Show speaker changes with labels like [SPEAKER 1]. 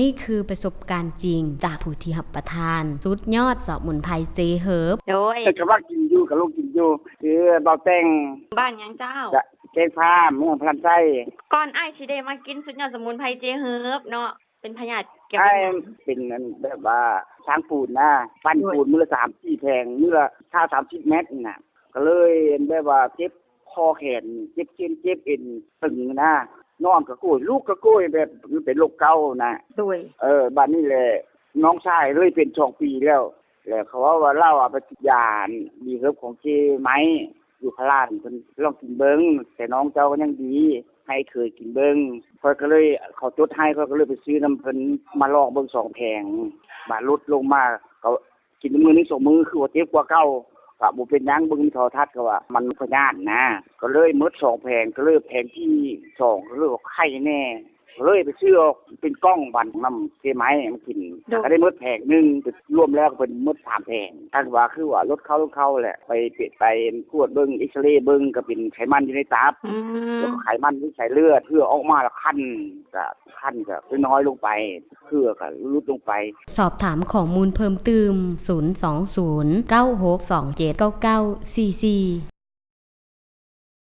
[SPEAKER 1] นี่คือประสบการณ์จริงจากผู้ที่รับประทานสุดยอดสมุนไพรเจเฮิร์บ
[SPEAKER 2] โดย
[SPEAKER 3] แต่ว่ากินอยู่กับลูกกินอยู่คือเบาแต่ง
[SPEAKER 2] บ้านหยังเจ้า
[SPEAKER 3] จะแกงผ้าเมืองพลันไส้
[SPEAKER 2] ก่อนอ้ายสิได้มากินสุดยอดสมุนไพรเจเฮิร์บเนาะเป็นพยาธิเกี่ยวกั
[SPEAKER 3] ไอ้
[SPEAKER 2] บหยัง
[SPEAKER 3] เป็นอันแบบว่าช้างปูนนะปั้นปูนมื้อละ3-4แผงมื้อละ30เมตรน่ะก็เลยแบบว่าเจ็บคอแขนเจ็บเอ็นตึงนะน้องก็โกยลูกก็โกยแบบเป็นโรคเกาต์นะ
[SPEAKER 2] โดย
[SPEAKER 3] บัดนี้แหละน้องชายเลยเป็น2 ปีแล้วเขาว่าเล่าไปติดยาดีเฮิร์บของเจไหมอยู่พลานเพิ่นลองกินเบิ่งแต่น้องเจ้าก็ยังดีให้เคยกินเบิ่งเพิ่นก็เลยเขาจดให้เพิ่นก็เลยไปซื้อน้ำเพิ่นมาลองเบิ่ง2แผงบาดลดลงมาก็กินมื้อนึง2มื้อคือว่าเจ็บกว่าเก่าก็บ่เป็นหยังเบิ่งโทรทัศน์ก็ว่ามันพยาธินะก็เลยหมด2แผงก็เลยแผงที่2ก็เลยว่าไข้แน่เลยไปซื้อเป็นกล้องบันน้ำเทไม้มากินก็ได้หมดแผงนึงรวมแล้วเป็นหมด3แผงอันว่าคือว่าลดเข้าแหละไปตรวจเบิ่งเอ็กซเรย์เบิ่งก็เป็นไขมันอยู่ในตับแล้วก็ไขมันที่ใส่เลือดเพื่อออกมาแล้วคันก็น้อยลงไปเพื่อก็ลดลงไป
[SPEAKER 1] สอบถามข้อมูลเพิ่มเติม020 9627 9944